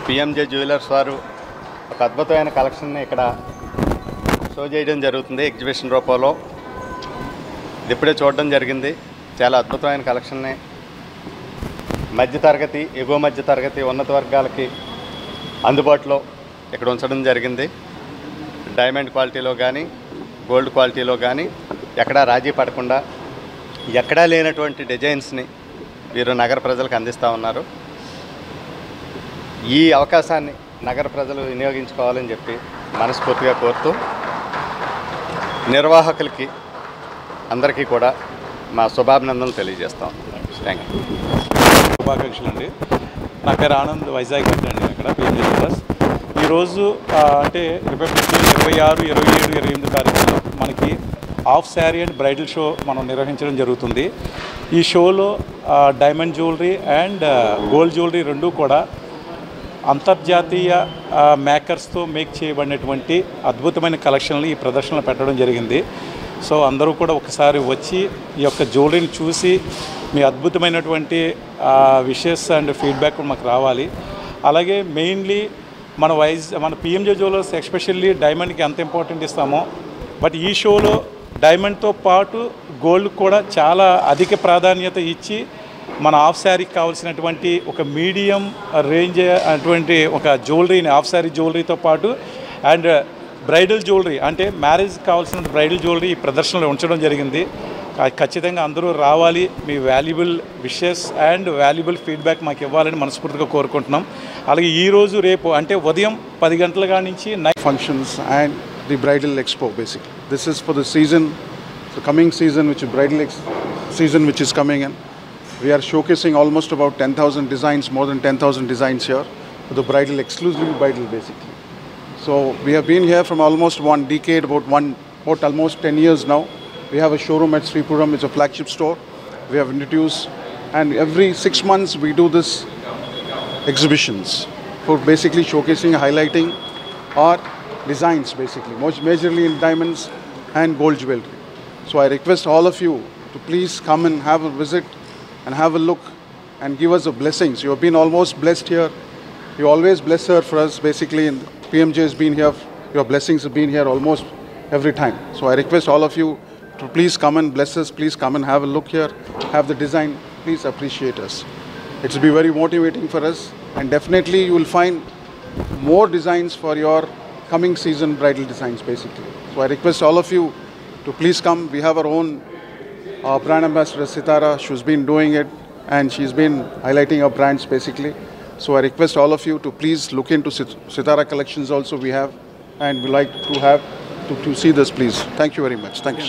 PMJ jewellers వారు ఒక అద్భుతమైన కలెక్షన్ని ఇక్కడ షో చేయడం జరుగుతుంది ఎగ్జిబిషన్ రూపంలో. ఇది ఇప్పుడే చూడడం జరిగింది. చాలా అద్భుతమైన కలెక్షన్ని మధ్యతరగతి, ఎగువ మధ్యతరగతి, ఉన్నత వర్గాలకి అందుబాటులో ఇక్కడ ఉంచడం జరిగింది. డైమండ్ క్వాలిటీలో కానీ, గోల్డ్ క్వాలిటీలో కానీ ఎక్కడా రాజీ పడకుండా ఎక్కడా లేనటువంటి డిజైన్స్ని వీరు నగర ప్రజలకు అందిస్తూ ఉన్నారు. ఈ అవకాశాన్ని నగర ప్రజలు వినియోగించుకోవాలని చెప్పి మనస్ఫూర్తిగా కోరుతూ నిర్వాహకులకి అందరికీ కూడా మా శుభాభినందనలు తెలియజేస్తాం. Thank you. శుభాకాంక్షలు అండి. నా పేరు ఆనంద్, వైజాగ్ అండి. ఇక్కడ పిఎంజే జ్యువెలర్స్ ఈరోజు అంటే 26, 27, 28 తారీఖులో మనకి half sari and bridal show మనం నిర్వహించడం జరుగుతుంది. ఈ షోలో diamond jewellery and gold jewellery రెండూ కూడా అంతర్జాతీయ మేకర్స్తో మేక్ చేయబడినటువంటి అద్భుతమైన కలెక్షన్లు ఈ ప్రదర్శనలో పెట్టడం జరిగింది. సో అందరూ కూడా ఒకసారి వచ్చి ఈ యొక్క జ్యువెలరీని చూసి మీ అద్భుతమైనటువంటి విషెస్ అండ్ ఫీడ్బ్యాక్ మాకు రావాలి. అలాగే మెయిన్లీ మన పిఎంజే జ్యువెలర్స్ ఎస్పెషల్లీ డైమండ్కి ఎంత ఇంపార్టెంట్ ఇస్తామో, బట్ ఈ షోలో డైమండ్తో పాటు గోల్డ్ కూడా చాలా అధిక ప్రాధాన్యత ఇచ్చి మన హాఫ్ శారీకి కావాల్సినటువంటి ఒక మీడియం రేంజ్ అటువంటి ఒక జ్యువెలరీని, హాఫ్ శారీ జ్యువెలరీతో పాటు అండ్ బ్రైడల్ జ్యువెలరీ అంటే మ్యారేజ్ కావాల్సిన బ్రైడల్ జ్యువెలరీ ఈ ప్రదర్శనలో ఉంచడం జరిగింది. ఖచ్చితంగా అందరూ రావాలి. మీ valuable wishes and valuable feedback మాకు ఇవ్వాలని మనస్ఫూర్తిగా కోరుకుంటున్నాం. అలాగే ఈరోజు రేపు అంటే ఉదయం 10 గంటల నుంచి night functions and the bridal expo basic. This is for the season, the coming season which bridal season which is coming in. We are showcasing almost about 10,000 designs, more than 10,000 designs here for the bridal, exclusively bridal basically. So we have been here from almost one decade, about almost 10 years now. We have a showroom at Sripuram, it's a flagship store. We have introduced, and every 6 months we do this exhibitions for basically showcasing, highlighting our designs basically, most majorly in diamonds and gold jewelry. So I request all of you to please come and have a visit and have a look and give us the blessings. You have been almost blessed here. You always bless her for us basically, and PMJ has been here. Your blessings have been here almost every time. So I request all of you to please come and bless us. Please come and have a look here, have the design. Please appreciate us. It will be very motivating for us, and definitely you will find more designs for your coming season bridal designs basically. So I request all of you to please come. We have our own brand ambassador Sitara. She's been doing it and she's been highlighting our brands basically. So I request all of you to please look into Sitara collections also we have, and we like to have to see this please. Thank you very much. Thanks.